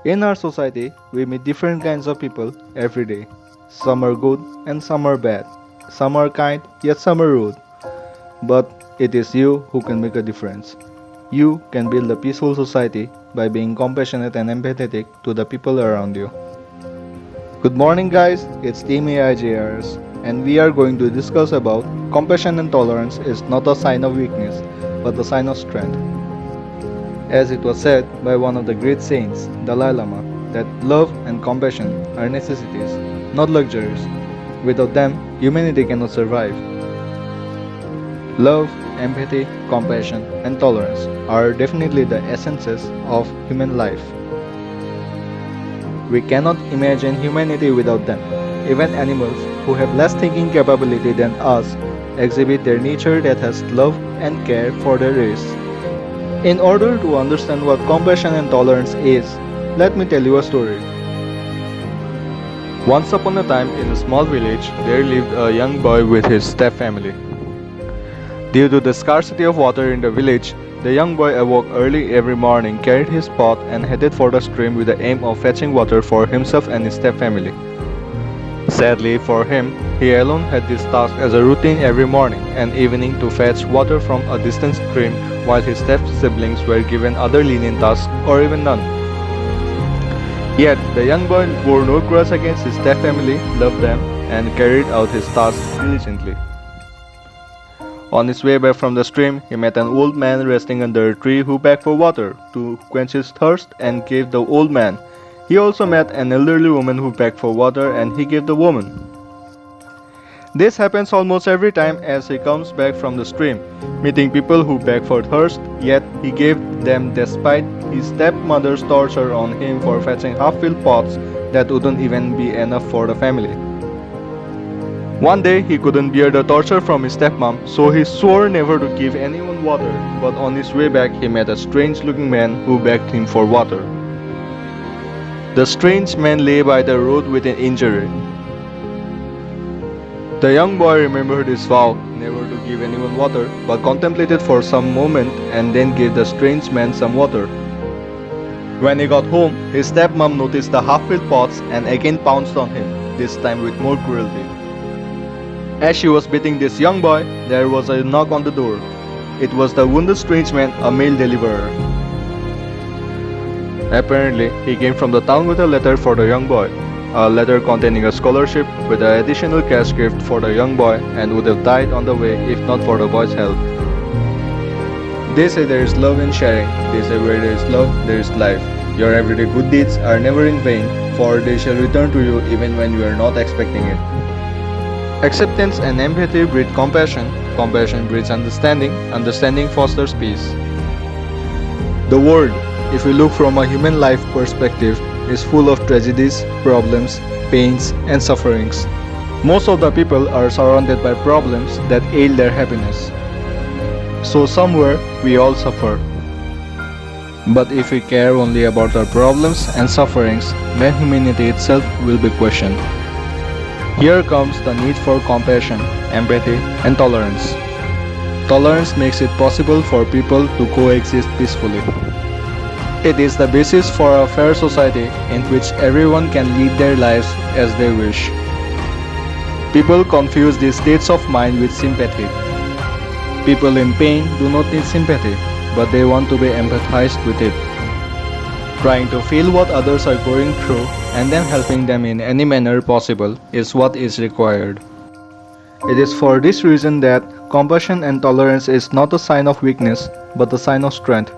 In our society, we meet different kinds of people every day. Some are good and some are bad. Some are kind, yet some are rude. But it is you who can make a difference. You can build a peaceful society by being compassionate and empathetic to the people around you. Good morning guys, it's Team AIJRS and we are going to discuss about compassion and tolerance is not a sign of weakness but a sign of strength. As it was said by one of the great saints, Dalai Lama, that love and compassion are necessities, not luxuries. Without them, humanity cannot survive. Love, empathy, compassion, and tolerance are definitely the essences of human life. We cannot imagine humanity without them. Even animals who have less thinking capability than us exhibit their nature that has love and care for their race. In order to understand what compassion and tolerance is, let me tell you a story. Once upon a time in a small village, there lived a young boy with his step-family. Due to the scarcity of water in the village, the young boy awoke early every morning, carried his pot and headed for the stream with the aim of fetching water for himself and his step-family. Sadly for him, he alone had this task as a routine every morning and evening to fetch water from a distant stream while his step-siblings were given other lenient tasks or even none. Yet, the young boy bore no grudge against his step-family, loved them, and carried out his task diligently. On his way back from the stream, he met an old man resting under a tree who begged for water to quench his thirst and gave the old man. He also met an elderly woman who begged for water and he gave the woman. This happens almost every time as he comes back from the stream, meeting people who beg for thirst, yet he gave them despite his stepmother's torture on him for fetching half-filled pots that wouldn't even be enough for the family. One day he couldn't bear the torture from his stepmom, so he swore never to give anyone water, but on his way back he met a strange-looking man who begged him for water. The strange man lay by the road with an injury. The young boy remembered his vow never to give anyone water, but contemplated for some moment and then gave the strange man some water. When he got home, his stepmom noticed the half-filled pots and again pounced on him, this time with more cruelty. As she was beating this young boy, there was a knock on the door. It was the wounded strange man, a mail deliverer. Apparently, he came from the town with a letter for the young boy. A letter containing a scholarship with an additional cash gift for the young boy and would have died on the way if not for the boy's help. They say there is love in sharing. They say where there is love, there is life. Your everyday good deeds are never in vain, for they shall return to you even when you are not expecting it. Acceptance and empathy breed compassion. Compassion breeds understanding. Understanding fosters peace. The world, if we look from a human life perspective, is full of tragedies, problems, pains, and sufferings. Most of the people are surrounded by problems that ail their happiness. So somewhere we all suffer. But if we care only about our problems and sufferings, then humanity itself will be questioned. Here comes the need for compassion, empathy, and tolerance. Tolerance makes it possible for people to coexist peacefully. It is the basis for a fair society in which everyone can lead their lives as they wish. People confuse these states of mind with sympathy. People in pain do not need sympathy, but they want to be empathized with it. Trying to feel what others are going through and then helping them in any manner possible is what is required. It is for this reason that compassion and tolerance is not a sign of weakness, but a sign of strength.